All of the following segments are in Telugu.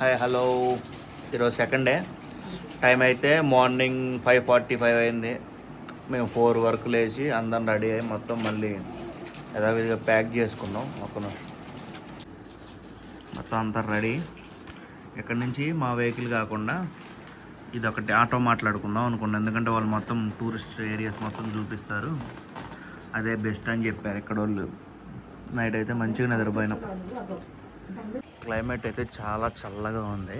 హాయ్ హలో, ఈరోజు సెకండ్ డే. టైం అయితే మార్నింగ్ 5:45 అయింది. మేము 4 వరకు లేచి అందరం రెడీ అయ్యి మొత్తం మళ్ళీ యథావిధిగా ప్యాక్ చేసుకున్నాం. మొత్తం అంతా రెడీ. ఎక్కడి నుంచి మా వెహికల్ కాకుండా ఇది ఒకటి ఆటో మాట్లాడుకుందాం అనుకున్నాం. ఎందుకంటే వాళ్ళు మొత్తం టూరిస్ట్ ఏరియాస్ మొత్తం చూపిస్తారు, అదే బెస్ట్ అని చెప్పారు ఇక్కడ వాళ్ళు. నైట్ అయితే మంచిగా నిద్రపోయినాం. క్లైమేట్ అయితే చాలా చల్లగా ఉంది.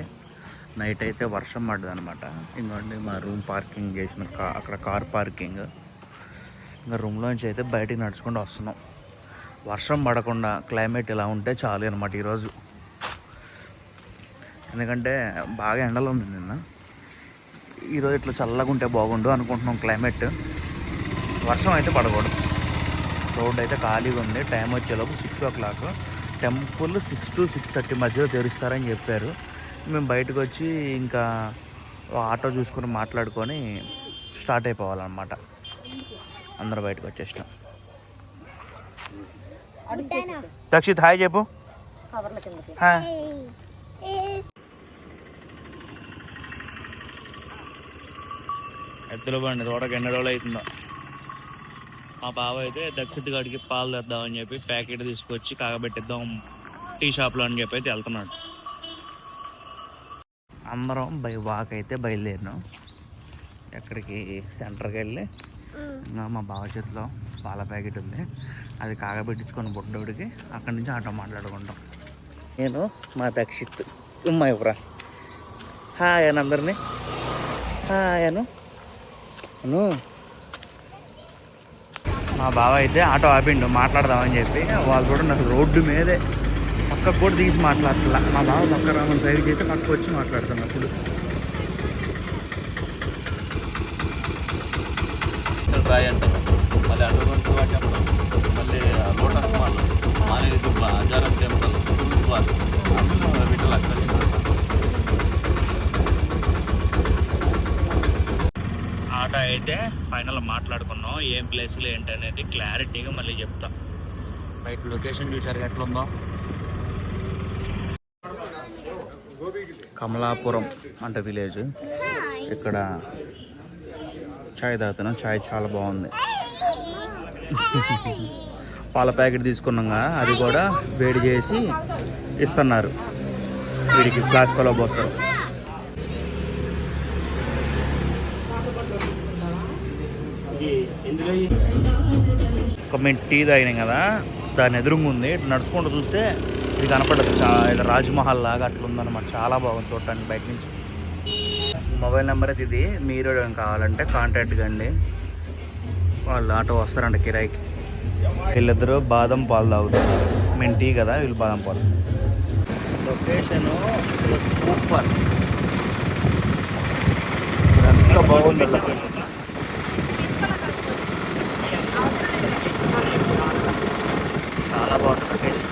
నైట్ అయితే వర్షం పడ్డది అనమాట. ఇంకోండి మా రూమ్ పార్కింగ్ చేసిన అక్కడ కార్ పార్కింగ్. ఇంకా రూమ్లోంచి అయితే బయటికి నడుచుకుంటూ వస్తున్నాం. వర్షం పడకుండా క్లైమేట్ ఇలా ఉంటే చాలు అనమాట ఈరోజు. ఎందుకంటే బాగా ఎండలు ఉంది నిన్న. ఈరోజు ఇట్లా చల్లగా ఉంటే బాగుండు అనుకుంటున్నాం. క్లైమేట్ వర్షం అయితే పడకూడదు. రోడ్ అయితే ఖాళీగా ఉంది. టైం వచ్చేలోపు 6 o'clock. టెంపుల్ 6 to 6:30 మధ్యలో తెరుస్తారని చెప్పారు. మేము బయటకు వచ్చి ఇంకా ఆటో చూసుకొని మాట్లాడుకొని స్టార్ట్ అయిపోవాలన్నమాట. అందరూ బయటకు వచ్చేసినాం. దక్షిత్ హాయ్ చెప్పు. ఎత్తులో బండి తోటకి ఎన్ని రోజులు అవుతుందో. మా బావ అయితే దక్షిత్ గడికి పాలు తెద్దామని చెప్పి ప్యాకెట్ తీసుకొచ్చి కాగబెట్టిద్దాం టీ షాప్లో అని చెప్పి అయితే వెళ్తున్నాడు. అందరం వాక్ అయితే బయలుదేరినాం. ఎక్కడికి సెంటర్కి వెళ్ళి మా బావ చేతిలో పాల ప్యాకెట్ ఉంది, అది కాగబెట్టించుకొని బుడ్డోడికి అక్కడి నుంచి ఆటో మాట్లాడుకుంటాం. నేను మా దక్షిత్ ఉమ్మాయిపురా. హాయ్ అని అందరినీ హాయ్ అను. మా బావ అయితే ఆటో ఆపిండు మాట్లాడదామని చెప్పి. వాళ్ళు కూడా నాకు రోడ్డు మీదే పక్కకు కూడా తీసి మాట్లాడుతున్నా. మా బావ పక్క రామన్ సైడ్కి అయితే పక్కకు వచ్చి మాట్లాడుతున్నప్పుడు రాయి అంటారు. మళ్ళీ అటువంటి మళ్ళీ లోటస్ మాల్ మానేది దుబ్బ అజారం టెంపుల్ వీటిలో అక్కడ ఆటో అయితే ఫైనల్ మాట్లాడుకున్నాం. ఏం ప్లేస్లు ఏంటి అనేది క్లారిటీగా మళ్ళీ చెప్తాం. బయట లొకేషన్ చూసారు ఎట్లుందో. కమలాపురం అంటే విలేజ్. ఇక్కడ చాయ్ తాగుతున్నాం. చాయ్ చాలా బాగుంది. పాల ప్యాకెట్ తీసుకున్నాగా, అది కూడా వేడి చేసి ఇస్తున్నారు. వీడికి ఫ్లాస్కోలో పోస్తారు. మేము టీ తాగినాం కదా, దాని ఎదురుగా ఉంది. ఇటు నడుచుకుంటూ చూస్తే ఇది కనపడదు. ఇలా రాజ్మహల్ లాగా అట్లా ఉందన్నమాట. చాలా బాగుంది చూడటానికి బయట నుంచి. మొబైల్ నెంబర్ అయితే ఇది. మీరు కావాలంటే కాంటాక్ట్ కండి. వాళ్ళు ఆటో వస్తారంట కిరాయికి. వీళ్ళిద్దరూ బాదం పాలు తాగుతారు. మేము టీ కదా, వీళ్ళు బాదం పాలు. Location super. ఎంత బాగుంది లొకేషన్. చాలా బాగుంటుంది లొకేషన్.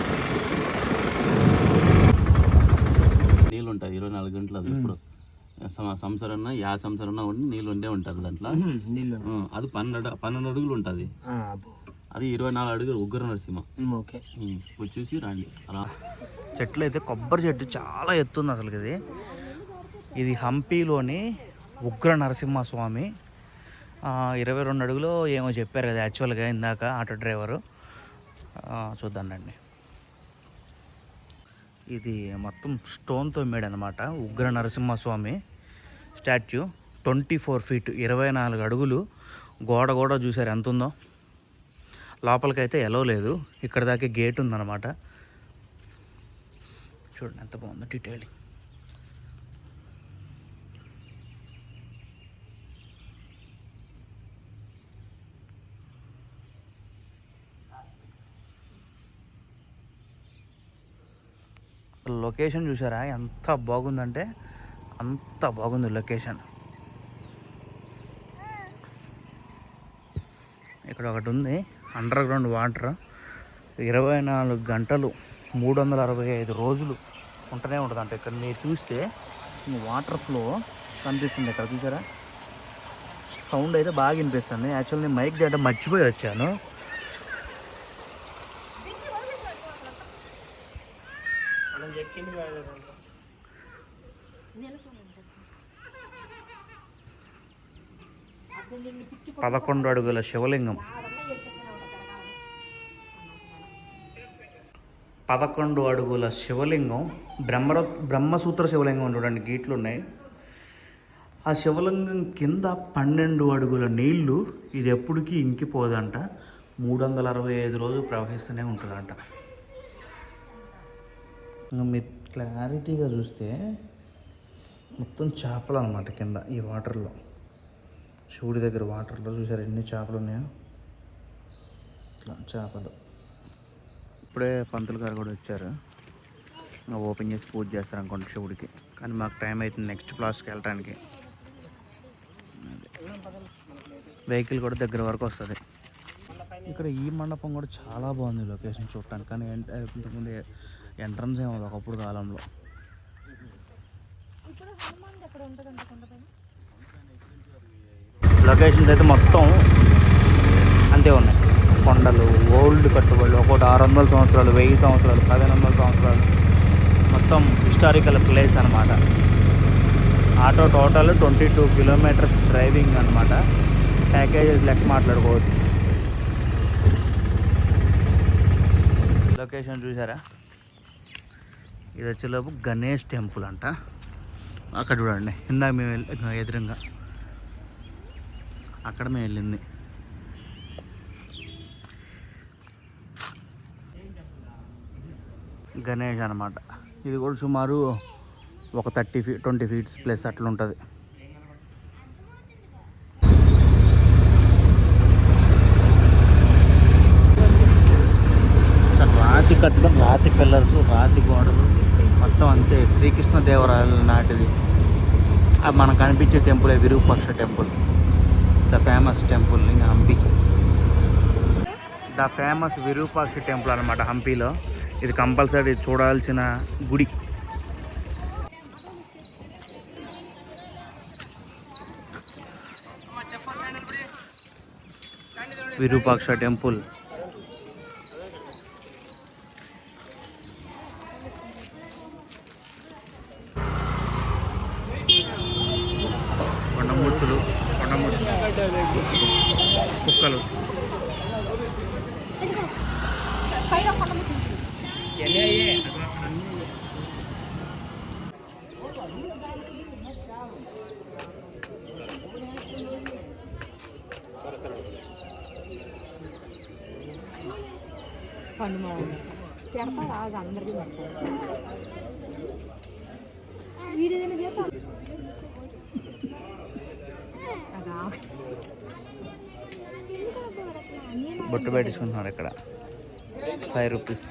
నీళ్ళు ఉంటుంది 24 గంటలు. అది ఇప్పుడు సంవత్సరం సంవత్సరం ఉండి నీళ్ళు ఉండే ఉంటుంది దాంట్లో. అది 12 అడుగులు ఉంటుంది. అది 24 అడుగులు ఉగ్ర నరసింహ. ఓకే, చూసి రండి. అలా చెట్లు అయితే కొబ్బరి చెట్టు చాలా ఎత్తుంది అసలు. ఇది హంపీలోని ఉగ్ర నరసింహస్వామి. 22 అడుగులు ఏమో చెప్పారు కదా యాక్చువల్గా ఇందాక ఆటో డ్రైవరు. చూద్దాండి. ఇది మొత్తం స్టోన్తో మేడ్ అనమాట. ఉగ్ర నరసింహస్వామి స్టాచ్యూ. 24 feet 24 అడుగులు. గోడ కూడా చూసారు ఎంత ఉందో. లోపలికైతే ఎలో లేదు, ఇక్కడ దాకా గేట్ ఉందన్నమాట. చూడండి ఎంత బాగుందో డీటెయిలింగ్. లొకేషన్ చూసారా ఎంత బాగుందంటే అంత బాగుంది లొకేషన్. ఇక్కడ ఒకటి ఉంది అండర్ గ్రౌండ్ వాటర్. 24 గంటలు 365 రోజులు ఉంటూనే ఉంటుంది అంటే. ఇక్కడ మీరు చూస్తే వాటర్ ఫ్లో కనిపిస్తుంది. ఇక్కడ చూసారా సౌండ్ అయితే బాగా వినిపిస్తుంది. యాక్చువల్ నేను మైక్ దగ్గర మర్చిపోయి వచ్చాను. పదకొండు అడుగుల శివలింగం. 11 అడుగుల శివలింగం. బ్రహ్మసూత్ర శివలింగం చూడండి, గీట్లు ఉన్నాయి. ఆ శివలింగం కింద 12 అడుగుల నీళ్లు. ఇది ఎప్పటికీ ఇంకిపోదంట. 365 రోజులు ప్రవహిస్తూనే ఉంటుందంట. మీరు క్లారిటీగా చూస్తే మొత్తం చేపలు అన్నమాట కింద ఈ వాటర్లో. శివుడి దగ్గర వాటర్లో చూసారు ఎన్ని చేపలు ఉన్నాయో. ఇట్లా చేపలు. ఇప్పుడే పంతులు గారు కూడా వచ్చారు. ఓపెన్ చేసి పూజ చేస్తారు అనుకోండి శివుడికి. కానీ మాకు టైం అవుతుంది నెక్స్ట్ ప్లాస్కి వెళ్ళడానికి. వెహికల్ కూడా దగ్గర వరకు వస్తుంది. ఇక్కడ ఈ మండపం కూడా చాలా బాగుంది లొకేషన్ చూడటానికి. కానీ ఇంతకుముందు ఎంట్రన్స్ ఏమో ఒకప్పుడు కాలంలో. లొకేషన్స్ అయితే మొత్తం అంతే ఉన్నాయి. కొండలు, ఓల్డ్ కట్టుబడులు, ఒకటి 600 సంవత్సరాలు, 1000 సంవత్సరాలు, 1500 సంవత్సరాలు. మొత్తం హిస్టారికల్ ప్లేస్ అనమాట. ఆటో టోటల్ 22 కిలోమీటర్స్ డ్రైవింగ్ అనమాట. ప్యాకేజెస్ లెక్క మాట్లాడుకోవచ్చు. లొకేషన్ చూసారా? ఇది వచ్చేలోపు గణేష్ టెంపుల్ అంట. అక్కడ చూడండి, ఇందాక మేము ఎదురుగా అక్కడ మేము వెళ్ళింది. గణేష్ అనమాట. ఇది కూడా సుమారు ఒక 20 ఫీట్స్ ప్లస్ అట్లా ఉంటుంది. రాతి కట్టడం, రాతి పిల్లర్స్, రాతి గోడలు మొత్తం అంతే. శ్రీకృష్ణదేవరాయల నాటిది. అది మనకు కనిపించే temple Virupaksha temple, the famous temple in Hampi. The famous Virupaksha temple అనమాట హంపీలో. ఇది కంపల్సరీ చూడాల్సిన గుడి. విరూపాక్ష టెంపుల్. కొండముచ్చులు, కుక్కలు. బొట్టు పెట్టించుకుంటున్నారు ఇక్కడ. 5 రూపీస్.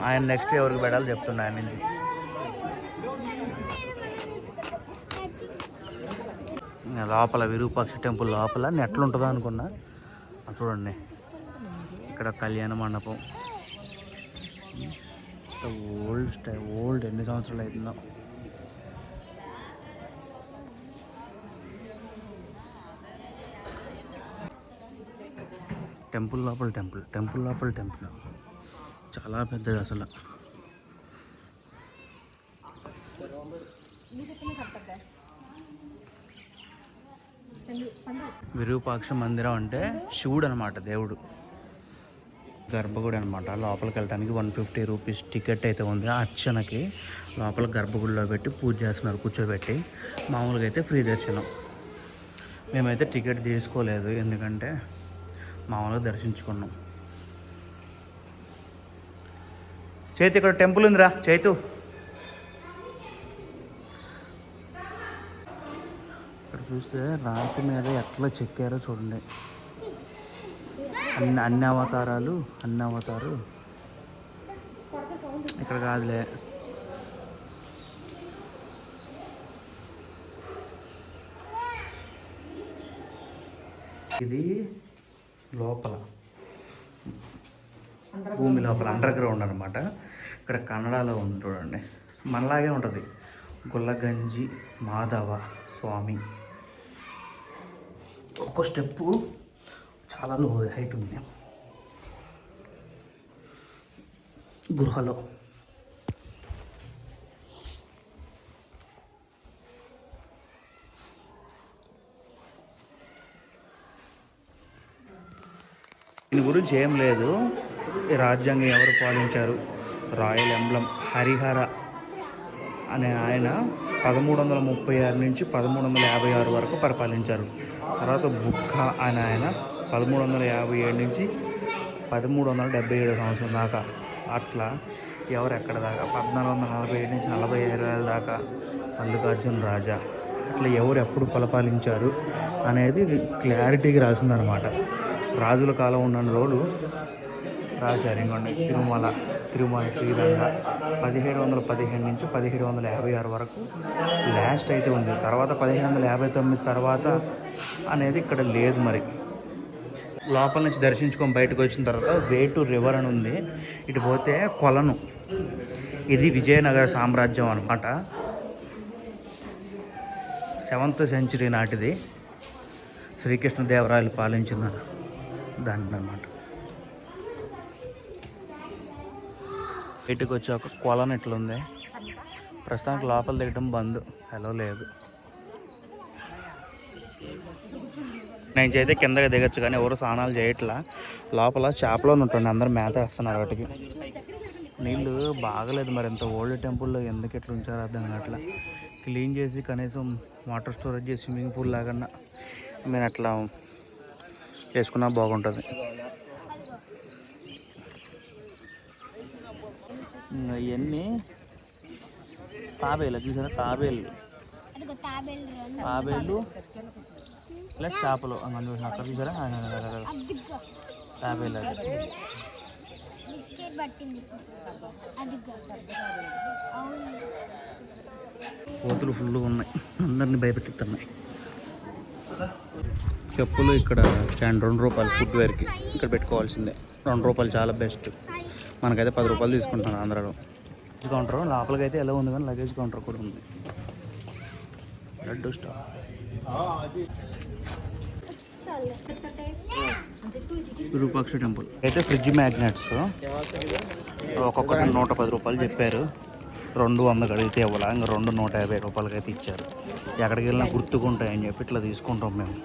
ఆయన నెక్స్ట్ ఎవరికి పెట్టాలి చెప్తున్నా ఆయన నుంచి. లోపల విరూపాక్ష టెంపుల్ లోపల ఎట్లుంటుందో అనుకున్నా. చూడండి, ఇక్కడ కళ్యాణ మండపం. ఓల్డ్ ఎన్ని సంవత్సరాలు అవుతుందో. టెంపుల్ లోపల టెంపుల్ చాలా పెద్దది అసలు. విరూపాక్ష మందిరం అంటే శివుడు అనమాట, దేవుడు. గర్భగుడి అనమాట. లోపలికి వెళ్ళడానికి 150 రూపీస్ టికెట్ అయితే ఉంది. అర్చనకి లోపల గర్భగుడిలో పెట్టి పూజ చేస్తున్నారు కూర్చోబెట్టి. మామూలుగా అయితే ఫ్రీ దర్శనం. మేమైతే టికెట్ తీసుకోలేదు, ఎందుకంటే మామూలుగా దర్శించుకున్నాం. చైతు, ఇక్కడ టెంపుల్ ఉందిరా చైతు. ఇక్కడ చూస్తే రాతి మీద ఎట్లా చెక్కారో చూడండి. అన్ని అవతారాలు. ఇక్కడ కాదులే. ఇది లోపల భూమి లోపల అండర్ గ్రౌండ్ అనమాట. ఇక్కడ కన్నడలో ఉంది చూడండి, మనలాగే ఉంటుంది. గుల్లగంజి మాధవ స్వామి. ఒక్కో స్టెప్పు చాలా లో హైట్ ఉంది గృహలో. దీని గురించి ఏం లేదు. ఈ రాజ్యాంగం ఎవరు పాలించారు? రాయల్ ఎంబ్లం హరిహర అనే ఆయన 1336 నుంచి 1356 వరకు పరిపాలించారు. తర్వాత బుక్క అనే ఆయన 1357 నుంచి 1377 సంవత్సరం దాకా. అట్లా ఎవరు ఎక్కడ దాకా 1447 నుంచి 45 దాకా మల్లికార్జున రాజా. అట్లా ఎవరు ఎప్పుడు పరిపాలించారు అనేది క్లారిటీగా రాసిందనమాట. రాజుల కాలం ఉన్న రోజులు రాశారు. ఇంకొండి తిరుమల శ్రీరంగ 1715 నుంచి 1756 వరకు లాస్ట్ అయితే ఉంది. తర్వాత 1759 తర్వాత అనేది ఇక్కడ లేదు. మరి లోపల నుంచి దర్శించుకొని బయటకు వచ్చిన తర్వాత వేటు రివర్ అని ఉంది. ఇటు పోతే కొలను. ఇది విజయనగర సామ్రాజ్యం అనమాట. 7th సెంచరీ నాటిది. శ్రీకృష్ణదేవరాయలు పాలించిన దాన్ని అన్నమాట. బయటకు వచ్చాక కొలను ఎట్లుంది. ప్రస్తుతానికి లోపల దిగడం బంద్, హలో లేదు. నేను అయితే కిందకి దిగచ్చు కానీ ఎవరు స్నానాలు చేయట్లా. లోపల చేపలో ఉంటుంది, అందరూ మేత వేస్తున్నారు వాటికి. నీళ్ళు బాగలేదు. మరి ఇంత ఓల్డ్ టెంపుల్లో ఎందుకు ఎట్లా ఉంచారు అర్థం కావట్లా. క్లీన్ చేసి కనీసం వాటర్ స్టోరేజ్ చేసి స్విమ్మింగ్ పూల్ లాగన్నా మేము అట్లా చేసుకున్నా బాగుంటుంది. ఇవన్నీ తాబేలు చూసారా? తాబేలు ప్లస్ చేపలు అక్కడ చూసారా? తాబేలు కోతులు ఫుల్గా ఉన్నాయి, అందరినీ భయపెట్టిస్తున్నాయి. చెప్పులు ఇక్కడ స్టాండ్ 2 రూపాయలు ఫుట్వేర్కి. ఇక్కడ పెట్టుకోవాల్సిందే 2 రూపాయలు, చాలా బెస్ట్. మనకైతే 10 రూపాయలు తీసుకుంటాను ఆంధ్రాలో. లగేజ్ కౌంటర్ లోపలికి అయితే ఎలా ఉంది కానీ లగేజ్ కౌంటర్ కూడా ఉంది. రెడ్ స్టార్ విరూపాక్ష టెంపుల్ అయితే ఫ్రిడ్జ్ మ్యాగ్నెట్స్ ఒక్కొక్కటి 110 రూపాయలు చెప్పారు. 200 అడిగితే ఇవ్వాలా, ఇంకా 150 రూపాయలకి అయితే ఇచ్చారు. ఎక్కడికి వెళ్ళినా గుర్తుకుంటాయని చెప్పి ఇట్లా తీసుకుంటాం మేము.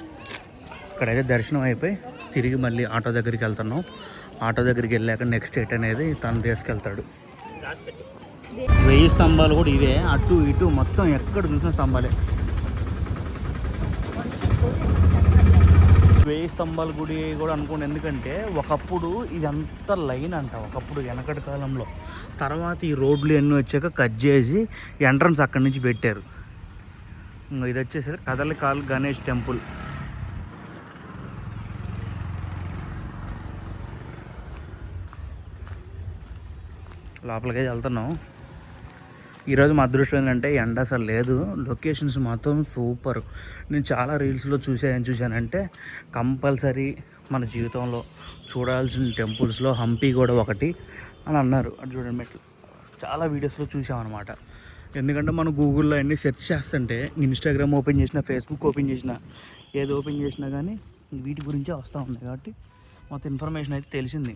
ఇక్కడైతే దర్శనం అయిపోయి తిరిగి మళ్ళీ ఆటో దగ్గరికి వెళ్తున్నాం. ఆటో దగ్గరికి వెళ్ళాక నెక్స్ట్ ఎయిట్ అనేది తను తీసుకెళ్తాడు. 1000 స్తంభాలు కూడా ఇవే, అటు ఇటు మొత్తం ఎక్కడ చూసిన స్తంభాలే. 1000 స్తంభాల గుడి కూడా అనుకోండి. ఎందుకంటే ఒకప్పుడు ఇదంతా లైన్ అంట, ఒకప్పుడు వెనకటి కాలంలో. తర్వాత ఈ రోడ్లు ఎన్ని వచ్చాక కట్ చేసి ఎంట్రన్స్ అక్కడి నుంచి పెట్టారు. ఇది వచ్చేసరికి కదలికాల్ గణేష్ టెంపుల్. లోపలికి వెళ్తున్నాం. ఈరోజు మా అదృష్టం ఏంటంటే ఎండ అసలు లేదు. లొకేషన్స్ మాత్రం సూపర్. నేను చాలా రీల్స్లో చూశానంటే కంపల్సరీ మన జీవితంలో చూడాల్సిన టెంపుల్స్లో హంపి కూడా ఒకటి అని అన్నారు. అది చూడండి మెట్లు. చాలా వీడియోస్లో చూసామన్నమాట. ఎందుకంటే మనం గూగుల్లో అన్నీ సెర్చ్ చేస్తుంటే ఇన్స్టాగ్రామ్ ఓపెన్ చేసినా, ఫేస్బుక్ ఓపెన్ చేసినా, ఏది ఓపెన్ చేసినా కానీ వీటి గురించే వస్తూ ఉన్నాయి. కాబట్టి మొత్తం ఇన్ఫర్మేషన్ అయితే తెలిసింది.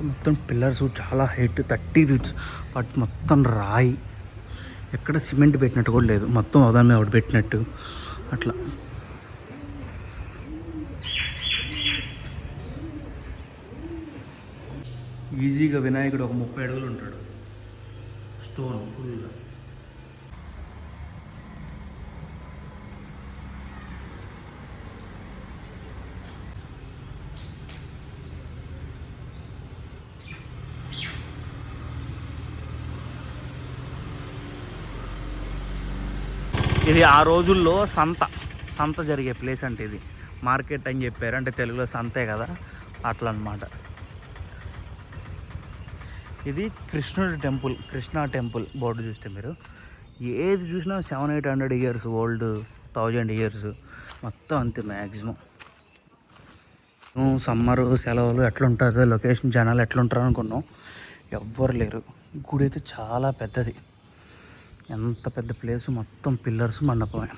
మొత్తం పిల్లర్స్ చాలా హైట్ 30 feet, బట్ మొత్తం రాయి. ఎక్కడ సిమెంట్ పెట్టినట్టు కూడా లేదు, మొత్తం దాని మీద ఒకటి పెట్టినట్టు అట్లా. ఈజీగా వినాయకుడు ఒక 30 అడుగులు ఉంటాడు. స్టోన్ ఫుల్గా. ఇది ఆ రోజుల్లో సంత జరిగే ప్లేస్ అంటే ఇది. మార్కెట్ అని చెప్పారు, అంటే తెలుగులో సంతే కదా, అట్లా అన్నమాట. ఇది కృష్ణుడి టెంపుల్, కృష్ణా టెంపుల్ బోర్డు చూస్తే మీరు ఏది చూసినా 700-800 years ఓల్డ్, 1000 years మొత్తం అంతే మ్యాక్సిమం. సమ్మరు సెలవులు ఎట్లుంటుందో, లొకేషన్ జనాలు ఎట్లుంటారో అనుకున్నాం. ఎవ్వరు లేరు. గుడి అయితే చాలా పెద్దది. ఎంత పెద్ద ప్లేసు, మొత్తం పిల్లర్స్ మండపమే.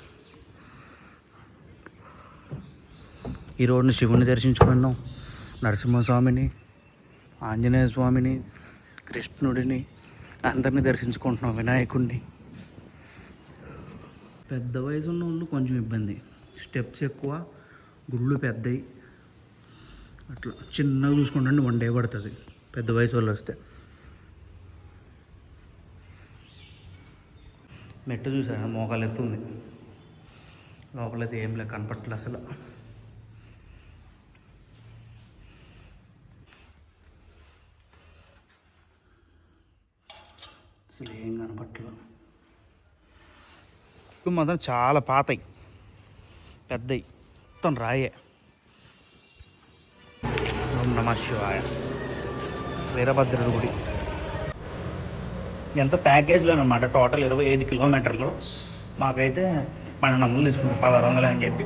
ఈ రోడ్ని శివుని దర్శించుకున్నాం, నరసింహస్వామిని, ఆంజనేయ స్వామిని, కృష్ణుడిని అందరినీ దర్శించుకుంటున్నాం, వినాయకుడిని. పెద్ద వయసు ఉన్న వాళ్ళు కొంచెం ఇబ్బంది, స్టెప్స్ ఎక్కువ, గుళ్ళు పెద్దవి, అట్లా చిన్నగా చూసుకుంటే 1 డే పడుతుంది పెద్ద వయసు వాళ్ళు వస్తే. మెట్టు చూసారా, మోకాలు ఎత్తుంది, లోపలైతే ఏం లేక కనపట్లే అసలు. అసలు ఏం కనపట్లేదు. ఇప్పుడు మాత్రం చాలా పాతయి, పెద్దవి, మొత్తం రాయే. ఓం నమః శివాయ. వీరభద్రుడి గుడి. ఎంత ప్యాకేజ్లో అనమాట, టోటల్ 25 కిలోమీటర్లు. మాకైతే 1200 తీసుకుంటాం, 1600 అని చెప్పి.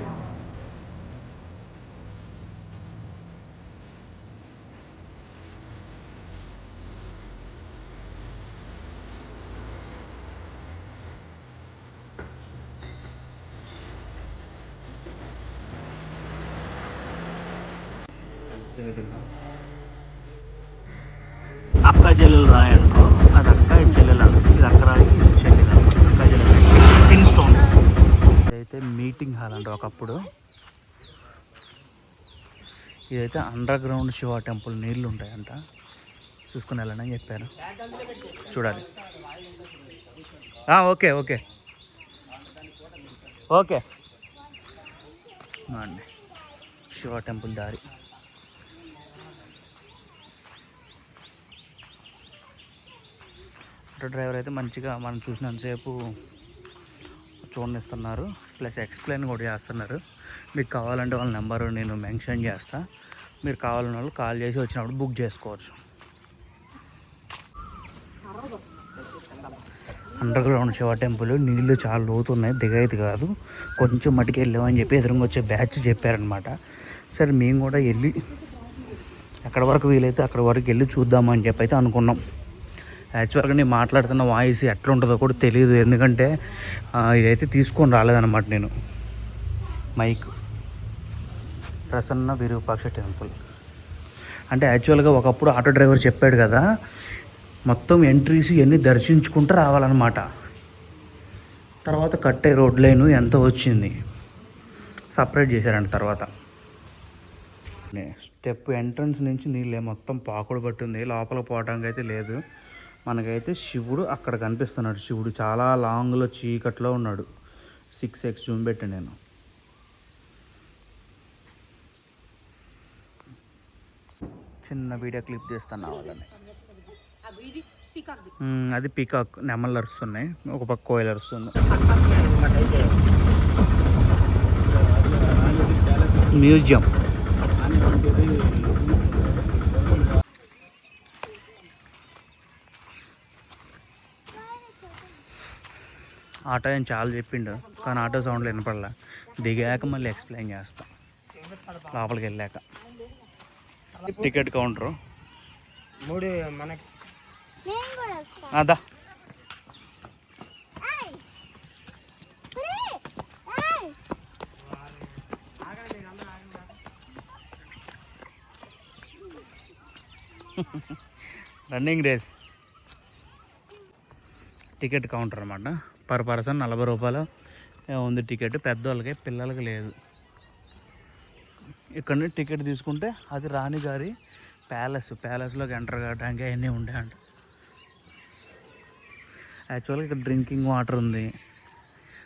అక్క చెల్లెలు రాయి అనుకో, అది అక్క చెల్లెలు అనుకో, ఇది అక్క రాయి చెల్లెలు అనుకో, అక్క చెల్లెలు కింగ్ స్టోన్స్. ఇదైతే మీటింగ్ హాల్ అంట ఒకప్పుడు. ఇదైతే అండర్ గ్రౌండ్ శివ టెంపుల్, నీళ్ళు ఉంటాయంట, చూసుకుని వెళ్ళాలని చెప్పారు, చూడాలి. ఓకే ఓకే ఓకే అండి. శివ టెంపుల్ దారి. ఆటో డ్రైవర్ అయితే మంచిగా మనం చూసినంతసేపు చూడనిస్తున్నారు, ప్లస్ ఎక్స్ప్లెయిన్ కూడా చేస్తున్నారు. మీకు కావాలంటే వాళ్ళ నెంబరు నేను మెన్షన్ చేస్తా, మీరు కావాలన్న వాళ్ళు కాల్ చేసి వచ్చినప్పుడు బుక్ చేసుకోవచ్చు. అండర్ గ్రౌండ్ శివ టెంపుల్, నీళ్ళు చాలా లోతున్నాయి, దిగైతే కాదు, కొంచెం మటుకు వెళ్ళామని చెప్పి ఎదురుగా వచ్చే బ్యాచ్ చెప్పారనమాట. సరే మేము కూడా వెళ్ళి ఎక్కడి వరకు వీలైతే అక్కడి వరకు వెళ్ళి చూద్దామని చెప్పి అయితే అనుకున్నాం. యాక్చువల్గా నేను మాట్లాడుతున్న వాయిస్ ఎట్లా ఉంటుందో కూడా తెలియదు, ఎందుకంటే ఇదైతే తీసుకొని రాలేదన్నమాట నేను మైక్. ప్రసన్న విరూపాక్ష టెంపుల్ అంటే యాక్చువల్గా ఒకప్పుడు ఆటో డ్రైవర్ చెప్పాడు కదా, మొత్తం ఎంట్రీస్ ఇవన్నీ దర్శించుకుంటూ రావాలన్నమాట. తర్వాత కట్టే రోడ్ లైన్ ఎంత వచ్చింది సపరేట్ చేశారంట. తర్వాత స్టెప్ ఎంట్రన్స్ నుంచి నీళ్ళే మొత్తం పాకుడు పట్టింది, లోపల పోవడానికి అయితే లేదు. మనకైతే శివుడు అక్కడ కనిపిస్తున్నాడు, శివుడు చాలా లాంగ్లో చీకట్లో ఉన్నాడు. 6x జూమ్ పెట్టాను నేను. చిన్న వీడియో క్లిప్ చేస్తాను వాళ్ళని. అది పీకాక్, నెమళ్ళు అరుస్తున్నాయి, ఒక పక్క కోయిలు అరుస్తుంది. మ్యూజియం. ఆటో అని చాలా చెప్పిండు, కానీ ఆటో సౌండ్లు వినపడలా. దిగాక మళ్ళీ ఎక్స్ప్లెయిన్ చేస్తా లోపలికి వెళ్ళాక. టికెట్ కౌంటరు అదా. Running race. టికెట్ కౌంటర్ అన్నమాట. పర్ పర్సన్ 40 రూపాయలు ఉంది టికెట్, పెద్దవాళ్ళకి, పిల్లలకి లేదు. ఇక్కడ టికెట్ తీసుకుంటే అది రాణిగారి ప్యాలెస్లోకి ఎంటర్ కావడానికి అవన్నీ ఉంటాయంట. యాక్చువల్గా ఇక్కడ డ్రింకింగ్ వాటర్ ఉంది,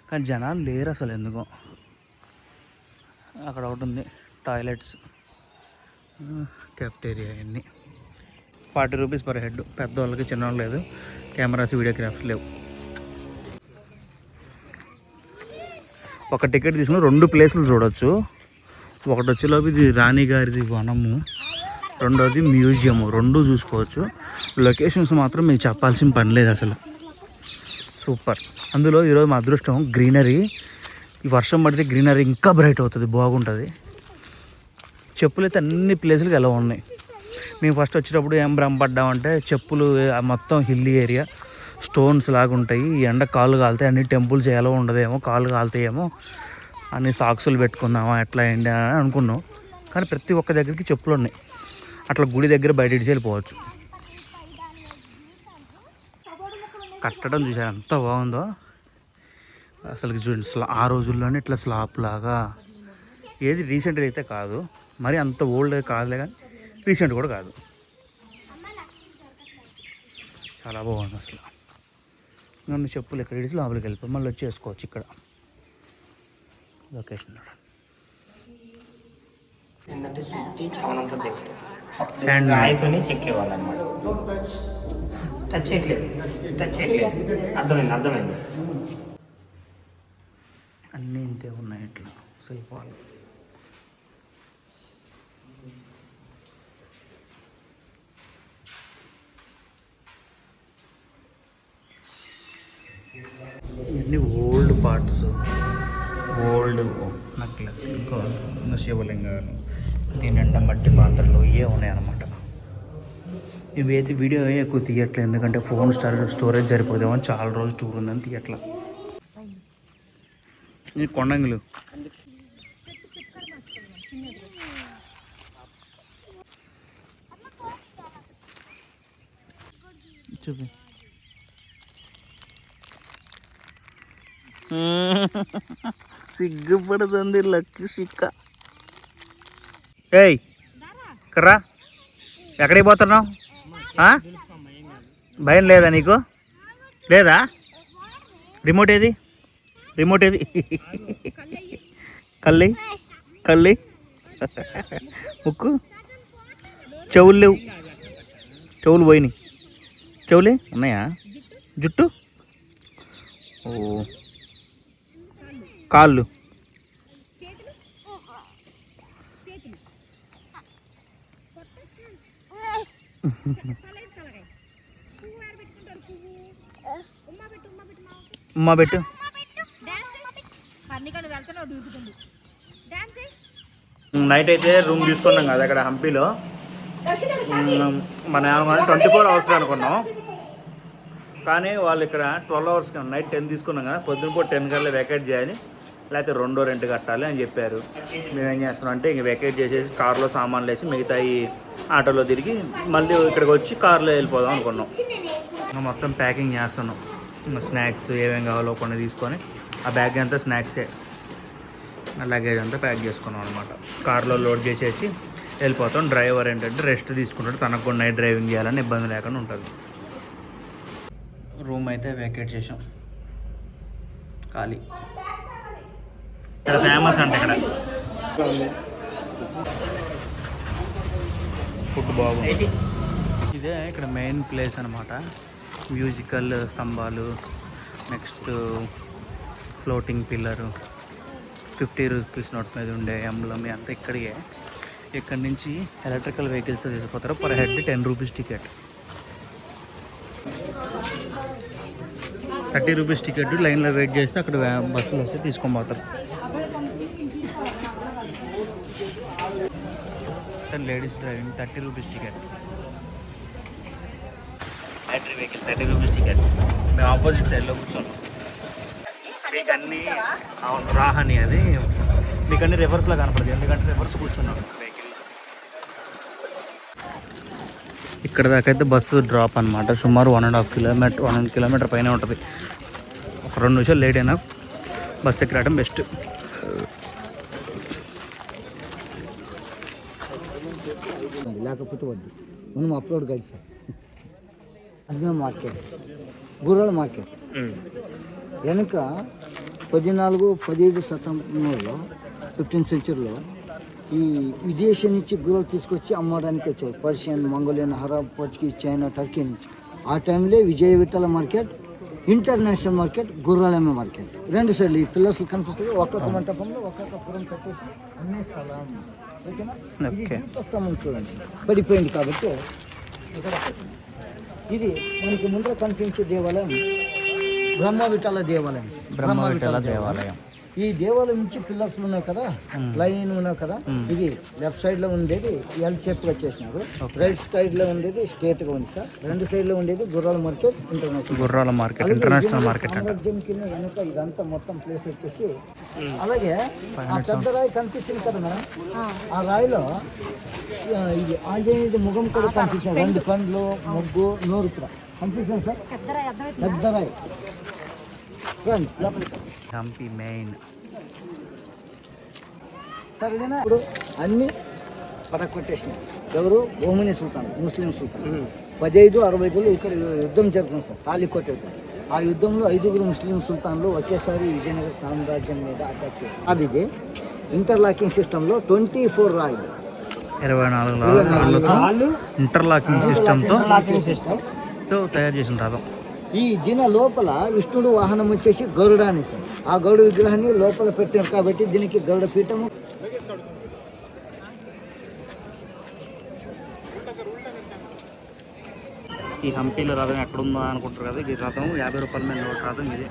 కానీ జనాలు లేరు అసలు ఎందుకో. అక్కడ ఒకటి ఉంది టాయిలెట్స్, కెఫ్టేరియా, అన్నీ 40 రూపీస్ పర్ హెడ్. పెద్దవాళ్ళకి, చిన్నవాళ్ళు లేదు. కెమెరాస్, వీడియోగ్రాఫ్స్ లేవు. ఒక టికెట్ తీసుకుని 2 ప్లేసులు చూడవచ్చు. ఒకటి వచ్చేలోపు ఇది రాణిగారిది వనము, రెండోది మ్యూజియము, 2 చూసుకోవచ్చు. లొకేషన్స్ మాత్రం మీకు చెప్పాల్సిన పని లేదు అసలు, సూపర్. అందులో ఈరోజు మా అదృష్టం గ్రీనరీ. ఈ వర్షం పడితే గ్రీనరీ ఇంకా బ్రైట్ అవుతుంది, బాగుంటుంది. చెప్పులు అయితే అన్ని ప్లేసులకి ఎలా ఉన్నాయి. మేము ఫస్ట్ వచ్చేటప్పుడు ఏం భ్రమపడ్డామంటే చెప్పులు మొత్తం హిల్లీ ఏరియా, స్టోన్స్ లాగా ఉంటాయి. ఈ ఎండ కాళ్ళు కాలుతాయి, అన్ని టెంపుల్స్ ఎలా ఉండదేమో, కాళ్ళు కాలుతాయేమో, అన్ని సాక్సులు పెట్టుకుందామా ఎట్లా ఏంటి అని అనుకున్నాం. కానీ ప్రతి ఒక్క దగ్గరికి చెప్పులు ఉన్నాయి. అట్లా గుడి దగ్గర బయట ఇడిచి వెళ్ళిపోవచ్చు. కట్టడం చూసారు ఎంత బాగుందో అసలు. చూడండి, ఆ రోజుల్లోనే ఇట్లా స్లాబ్ లాగా, ఏది రీసెంట్గా అయితే కాదు, మరి అంత ఓల్డ్ కాదులే, కానీ రీసెంట్ కూడా కాదు. చాలా బాగుంది అసలు. నన్ను చెప్పులు ఇక్కడ ఇడిచి లోపలికి వెళ్ళిపోయి మళ్ళీ వచ్చి వేసుకోవచ్చు. ఇక్కడ లొకేషన్ ఏంటంటే చుట్టి చావనంతా తెక్కుతాం, రాయితోనే చెక్కేవాళ్ళు అనమాట. టచ్ చేయట్లేదు, అర్థమైంది. అన్నీ ఇంతే ఉన్నాయి ఇట్లా శిల్పాలు. ఇవన్నీ ఓల్డ్ పార్ట్స్, ఓల్డ్ నెక్లెస్, ఇంకా శివలింగాలు, దీని నిండా మట్టి పాత్రలు ఇవే ఉన్నాయన్నమాట. ఇవి అయితే వీడియో ఎక్కువ తీయట్లేదు, ఎందుకంటే ఫోన్ స్టోరేజ్ సరిపోదేమో, చాలా రోజు టూర్ ఉందని తీయట్లా. ఈ కొండంగులు చూపి. సిగ్గుపడుతుంది లక్కి సిక్క. ఏయ్ కర్రా, ఎక్కడికి పోతున్నావు? భయం లేదా నీకు? లేదా? రిమోట్ ఏది? కళ్ళి ముక్కు, చెవులు లేవు, చెవులు పోయినాయి. చెవులే ఉన్నాయా? జుట్టు, ఓ కాళ్ళు, ఉమ్మా పెట్టు. నైట్ అయితే రూమ్ తీసుకున్నాం కదా అక్కడ హంపీలో. మన 24 hours అనుకున్నాం, కానీ వాళ్ళు ఇక్కడ 12 hours, నైట్ 10 తీసుకున్నాం కదా, పొద్దున పూట 10 కల్లా వెకేట్ చేయాలి, లేకపోతే 2 రెంట్ కట్టాలి అని చెప్పారు. మేమేం చేస్తున్నాం అంటే ఇంక వెకేట్ చేసేసి కార్లో సామాన్లు వేసి మిగతా ఈ ఆటోలో తిరిగి మళ్ళీ ఇక్కడికి వచ్చి కార్లో వెళ్ళిపోదాం అనుకున్నాం. ఇంకా మొత్తం ప్యాకింగ్ చేస్తున్నాం. ఇంకా స్నాక్స్ ఏమేమి కావాలో కొన్ని తీసుకొని, ఆ బ్యాగ్ అంతా స్నాక్సే, లగేజ్ అంతా ప్యాక్ చేసుకున్నాం అనమాట. కార్లో లోడ్ చేసేసి వెళ్ళిపోతాం. డ్రైవర్ ఏంటంటే రెస్ట్ తీసుకుంటాడు, తనకు కూడా నైట్ డ్రైవింగ్ చేయాలని ఇబ్బంది లేకుండా ఉంటుంది. రూమ్ అయితే వెకేట్ చేసాం, ఖాళీ. ఇక్కడ ఫేమస్ అంటే ఇక్కడ ఫుడ్ బాగుంది. ఇదే ఇక్కడ మెయిన్ ప్లేస్ అనమాట. మ్యూజికల్ స్తంభాలు, next floating pillar, 50 rupees note మీద ఉండే ఎంబ్లమ్ అంతా ఇక్కడికే. ఇక్కడ నుంచి ఎలక్ట్రికల్ వెహికల్స్తో తీసుకుపోతారు. Per head 10 rupees ticket, 30 rupees ticket. లైన్లో వెయిట్ చేస్తే అక్కడ బస్సులు వస్తే తీసుకొని పోతారు. Ladies driving 30 rupees ticket. Battery vehicle 30 rupees ticket. మేము ఆపోజిట్ సైడ్లో కూర్చోన్నాం. మీకు అన్నీ రాహని, అది మీకు అన్ని రివర్స్లో కనపడదు, ఎందుకంటే రివర్స్ కూర్చున్నాం వెహికల్. ఇక్కడ దాకా అయితే బస్సు డ్రాప్ అనమాట. సుమారు 1.5 కిలోమీటర్ పైన ఉంటుంది. ఒక 2 నిమిషాలు లేట్ అయినా బస్సు ఎక్కి రావడం బెస్ట్. లేకపోతే వద్దు, మనం అప్లోడ్ కాదు సార్. అది మార్కెట్, గుర్రాల మార్కెట్ వెనక 14-15 శతాబ్దంలో 15th సెంచరీలో ఈ విదేశీ నుంచి గుర్రాలు తీసుకొచ్చి అమ్మడానికి వచ్చారు. Persian, Mongolian, Arab, Portuguese, China, Turkey నుంచి. ఆ టైంలో Vijaya Vittala market, international market, గుర్రాలమ్మ మార్కెట్, 2 సైడ్లు ఈ పిల్లర్స్ కనిపిస్తుంది. ఒక్కొక్క మంటపంలో ఒక్కొక్క పురం కట్టేసి అన్ని స్థలం. ఓకేనా? ఇది దీపస్తంభం చూడండి, పడిపోయింది కాబట్టి ఇక్కడ. ఇది మనకి ముందర కనిపించే దేవాలయం బ్రహ్మ విఠల దేవాలయం సార్. బ్రహ్మ విఠల దేవాలయం. ఈ దేవాలయం నుంచి పిల్లర్స్ ఉన్నాయి కదా, లైన్ ఉన్నాయి కదా, ఇది లెఫ్ట్ సైడ్ లో ఉండేది ఎల్ షేప్ గా చేసినారు, రైట్ సైడ్ లో ఉండేది స్ట్రేట్ గా ఉంది సార్. రెండు సైడ్ లో ఉండేది గుర్రాల మార్కెట్ ఇంటర్నేషనల్, గుర్రాల మార్కెట్ ఇంటర్నేషనల్ మార్కెట్ అంట. సామ్రాజ్యం కింద వెనుక ఇదంతా మొత్తం ప్లేస్ వచ్చేసి, అలాగే ఆ పెద్ద రాయి కనిపిస్తుంది కదా మేడం, ఆ రాయిలో ఇది ఆంజనేయుడి ముఖం కూడా కనిపిస్తుంది, రెండు పండ్లు, ముగ్గు, నోరు కూడా కనిపిస్తుంది సార్. పెద్ద రాయి హంపి మెయిన్ సరేనా. ఇప్పుడు అన్ని పడకొట్టేసినాయి. ఎవరు? ఓమని సుల్తాన్, ముస్లిం సుల్తాన్. 1565లో ఇక్కడ యుద్ధం జరుగుతుంది సార్, తాళికోట యుద్ధం. ఆ యుద్ధంలో 5 ముస్లిం సుల్తాన్లు ఒకేసారి విజయనగర సామ్రాజ్యం మీద అటాక్ చేశారు. అది ఇంటర్లాకింగ్ సిస్టంలో 24 రాయిలు, 24 రాళ్ళు ఇంటర్లాకింగ్ సిస్టంతో తయారు చేసిన రథం. ఈ దిన లోపల విష్ణుడు వాహనం వచ్చేసి గరుడ అని సార్. ఆ గరుడు విగ్రహాన్ని లోపల పెట్టారు కాబట్టి దీనికి గరుడ పీఠము. ఈ హంపీలో రథం ఎక్కడుందో అనుకుంటారు కదా, ఈ రథం 50 రూపాయల మీద నోట్ రథం ఇది.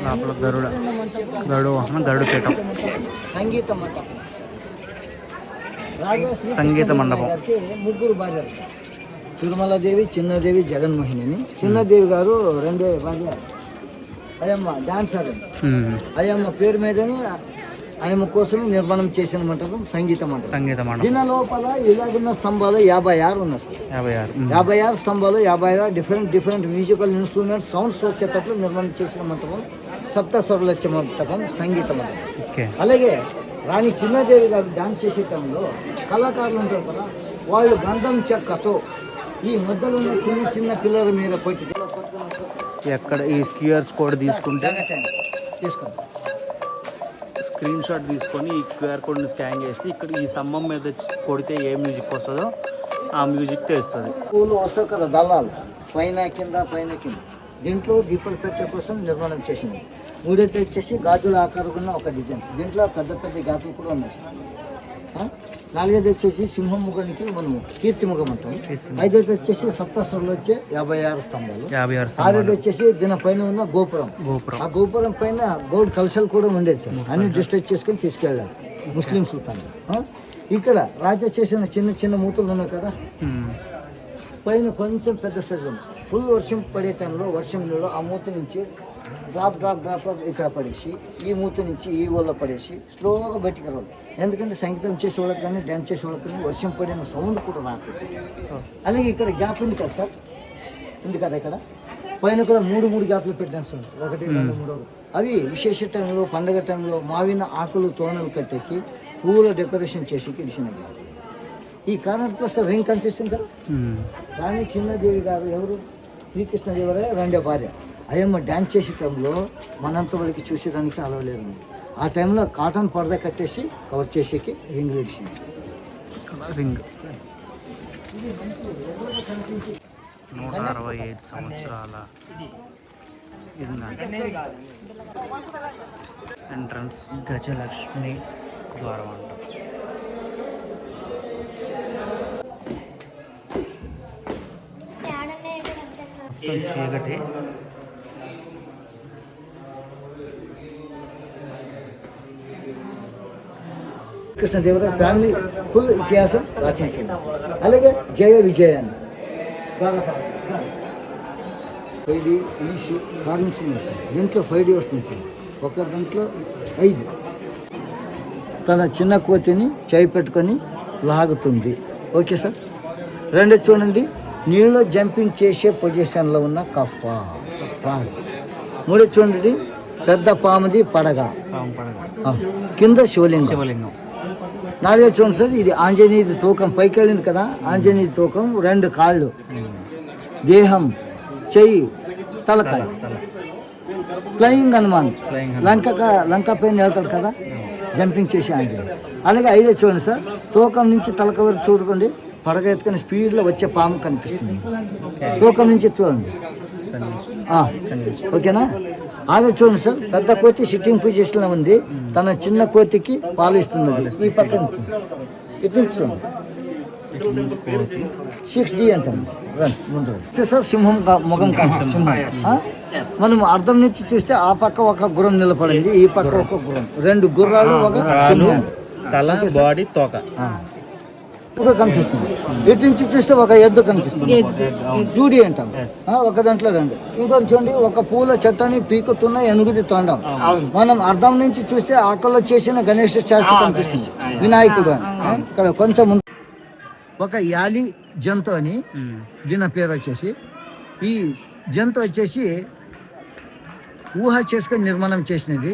లోపల గరుడు వాహనం, గరుడు పీఠం, సంగీత మండపం. రాజా శ్రీ సంగీత మండపం. గారికి 3 భార్యలు సార్. తిరుమలదేవి, చిన్నదేవి, జగన్మోహిని అని. చిన్నదేవి గారు 2 భార్య అయ్యమ్మ డాన్సర్. అయ్యమ్మ పేరు మీదని ఆయమ్మ కోసం నిర్మాణం చేసిన మంటపం సంగీత మండపం. దీని లోపల ఇలాగున్న స్తంభాలు 56 ఉన్నాయి సార్. 56 స్తంభాలు, 56 డిఫరెంట్ మ్యూజికల్ ఇన్స్ట్రుమెంట్స్ సౌండ్స్ వచ్చేటట్లు నిర్మాణం చేసిన మంటపం సప్తస్వరాలు వచ్చే మంటపం సంగీత మండపం. అలాగే రాణి చిన్నదేవి గారు డాన్స్ చేసే టైంలో కళాకారులు ఉంటారు కదా, వాళ్ళు గంధం చెక్కతో ఈ మధ్యలో ఉన్న చిన్న పిల్లల మీద కొట్టి ఎక్కడ ఈ క్యూఆర్ కోడ్ తీసుకుంటే తీసుకోండి, స్క్రీన్ షాట్ తీసుకొని ఈ క్యూఆర్ కోడ్ని స్కాన్ చేసి ఇక్కడ ఈ స్తంభం మీద కొడితే ఏ మ్యూజిక్ వస్తుందో ఆ మ్యూజిక్ తెలుస్తుంది. పూలు వస్తాయి కదా దళాలు, పైన కింద. దీంట్లో దీపాలు పెట్టే కోసం నిర్మాణం చేసింది. మూడైతే వచ్చేసి గాజుల ఆకారం ఒక డిజైన్. దీంట్లో పెద్ద గాజులు కూడా ఉన్నాయి. 4 వచ్చేసి సింహం ముఖానికి మనము కీర్తి ముఖం అంటాం. 5 వచ్చేసి సప్తస్వరాలు వచ్చే 56 స్తంభాలు. 6 వచ్చేసి దీని పైన ఉన్న గోపురం. ఆ గోపురం పైన గోల్డ్ కలశాలు కూడా ఉండేది సార్. అన్ని డిస్ట్రక్ట్ చేసుకొని తీసుకెళ్ళారు ముస్లిం సుల్తాన్. ఇక్కడ రాజా చేసిన చిన్న మూతలు ఉన్నాయి కదా, పైన కొంచెం పెద్ద సైజు ఉంది సార్. ఫుల్ వర్షం పడే టైంలో వర్షం నీళ్ళు ఆ మూత నుంచి డ్రాప్ ఇక్కడ పడేసి, ఈ మూత నుంచి ఈ ఊళ్ళో పడేసి స్లోగా బయటికి రావాలి. ఎందుకంటే సంగీతం చేసే వాళ్ళకి కానీ డ్యాన్స్ చేసే వాళ్ళకి కానీ వర్షం పడిన సౌండ్ కూడా రాదు. అలాగే ఇక్కడ గ్యాప్ ఉంది కదా సార్, ఉంది కదా ఇక్కడ పైన కూడా 3 గ్యాప్లు పెట్టాను సార్. 1, 2, 3. అవి విశేష టైంలో, పండగ టైంలో మావిన ఆకులు తోరణాలు కట్టేకి పువ్వుల డెకరేషన్ చేసి ఇడిసిన గ్యాప్. ఈ కార్నర్ ప్లస్ రింగ్ కనిపిస్తుంది కదా, రాణి చిన్నదేవి గారు ఎవరు? శ్రీకృష్ణదేవరాయ 2వ భార్య. అయ్యమ్మ డ్యాన్స్ చేసే టైంలో మనంత వాళ్ళకి చూసేదానికి అలవలేదు. ఆ టైంలో కాటన్ పరద కట్టేసి కవర్ చేసేకి రింగ్ ఇడిచింది. 165 సంవత్సరాల ఎంట్రన్స్ గజలక్ష్మి ద్వారం అంట. మొత్తం చీకటి. కృష్ణదేవరాయ ఫ్యామిలీ ఫుల్ ఇతిహాసం రచించింది. అలాగే జయ విజయాన్ని ఫైడి ఈసి కార్మిక్స్ సార్. దీంట్లో 5D వస్తుంది సార్. ఒక దాంట్లో 5. తన చిన్న కోతిని చేయి పెట్టుకొని లాగుతుంది. Okay sir. 2 చూడండి, నీళ్ళలో జంపింగ్ చేసే పొజిషన్లో ఉన్న కప్ప. 3 చూడండి, పెద్ద పాముది పడగ, కింద శివలింగం. 4 చూడండి సార్, ఇది ఆంజనేయుడి తూకం. పైకి వెళ్ళింది కదా, ఆంజనేయుడి తూకం. 2 కాళ్ళు, దేహం, చెయ్యి, తలకాయ. ఫ్లయింగ్ హనుమాన్, లంక పైన వెళ్తాడు కదా జంపింగ్ చేసి ఆంజనేయుడు. అలాగే 5 చూడండి సార్, తూకం నుంచి తలక వరకు చూడండి, పడగ ఎత్తుకొని స్పీడ్లో వచ్చే పాము కనిపిస్తుంది. తూకం నుంచి చూడండి. ఓకేనా. 6 చూడండి సార్, పెద్ద కోతి సిట్టింగ్ పొజిషన్లో ఉంది. తన చిన్న కోతికి పాలు ఇస్తున్నది. ఈ పక్కన ఇటు చూడండి. 6D అంటాం. రండి ముందు సార్, సింహం ముఖం కనిపిస్తుంది. సింహం మనం అర్థం నుంచి చూస్తే ఆ పక్క ఒక గుర్రం నిలబడింది, ఈ పక్క ఒక గుర్రం, 2 గుర్రాలు ఒక సింహం, తల, బాడీ, తోక ఒక కనిపిస్తుంది. ఇటు నుంచి చూస్తే ఒక ఎద్దు కనిపిస్తుంది, 2D అంటాం. ఒక దాంట్లో 2. ఇంకోటి చూడండి, ఒక పూల చెట్టని పీకుతున్న ఎనుగుది తొండం. మనం అర్థం నుంచి చూస్తే ఆకల్లో చేసిన గణేష్ స్టాచ్యూ కనిపిస్తుంది, వినాయకుడు అని. ఇక్కడ కొంచెం ఒక యాలి జంతు అని దీని పేరు వచ్చేసి. ఈ జంతు వచ్చేసి ఊహ చేసుకొని నిర్మాణం చేసినది,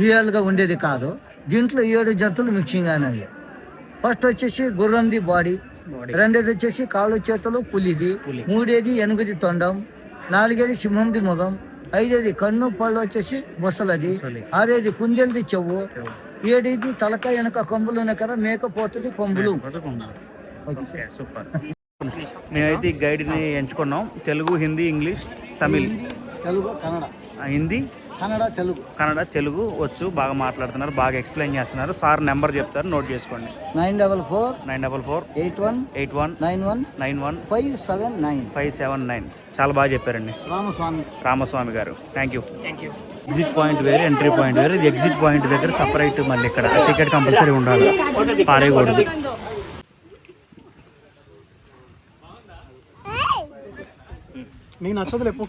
రియల్గా ఉండేది కాదు. దీంట్లో 7 జంతువులు మిక్సింగ్ అయినవి. ఫస్ట్ వచ్చేసి గుర్రంది బాడీ, 2ది వచ్చేసి కాళ్ళు చేతులు పులిది, 3ది ఎనుగుది తొండం, 4ది సింహంది ముఖం, 5ది కన్ను పళ్ళు వచ్చేసి బొసలది, 6ది కుందేలది చెవు, 7ది తలక వెనక కొమ్ములు ఉన్నాయి కదా, మేకపోతుంది కొమ్ములు. సూపర్. మేమైతే ఈ గైడ్ని ఎంచుకున్నాం. తెలుగు, హిందీ, ఇంగ్లీష్, తమిళ్, తెలుగు, కన్నడ. హిందీ, కన్నడ, తెలుగు వచ్చు. బాగా మాట్లాడుతున్నారు, బాగా ఎక్స్ప్లెయిన్ చేస్తున్నారు. సార్ నెంబర్ చెప్తారు, నోట్ చేసుకోండి. 944 81 91 579. చాలా బాగా చెప్పారండి రామస్వామి గారు. Thank you. ఎగ్జిట్ పాయింట్ వేరు, ఎంట్రీ పాయింట్ వేరు. ఇది ఎగ్జిట్ పాయింట్ దగ్గర సపరేట్, మళ్ళీ ఇక్కడ టికెట్ కంపల్సరీ ఉండాలి, పారేయకూడదు. నీకు నచ్చదు లేపు,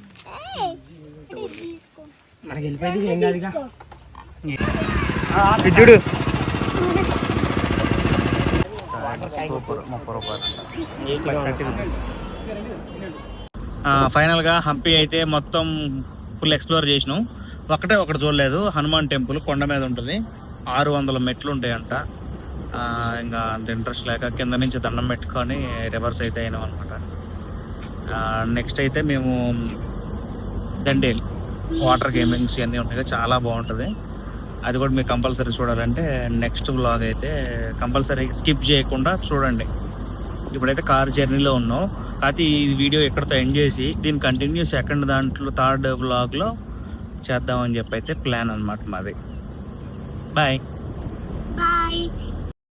మనకి వెళ్ళిపోయింది ఏం కాదుగా. చూడు, 30 రూపాయలు. ఫైనల్గా హంపి అయితే మొత్తం ఫుల్ ఎక్స్ప్లోర్ చేసినాం. ఒకటి చూడలేదు, హనుమాన్ టెంపుల్ కొండ మీద ఉంటుంది, 600 మెట్లు ఉంటాయంట. ఇంకా అంత ఇంట్రెస్ట్ లేక కింద నుంచి దండం పెట్టుకొని రివర్స్ అయితే అయినాం అనమాట. నెక్స్ట్ అయితే మేము దండేల్ వాటర్ గేమింగ్స్ ఇవన్నీ ఉంటాయి, చాలా బాగుంటుంది. అది కూడా మీకు కంపల్సరీ చూడాలంటే నెక్స్ట్ వ్లాగ్ అయితే కంపల్సరీ స్కిప్ చేయకుండా చూడండి. ఇప్పుడైతే కార్ జర్నీలో ఉన్నాం, కాకపోతే ఈ వీడియో ఎక్కడితో ఎండ్ చేసి దీని కంటిన్యూ సెకండ్ దాంట్లో 3rd వ్లాగ్లో చేద్దామని చెప్పి అయితే ప్లాన్ అనమాట మాది. బాయ్.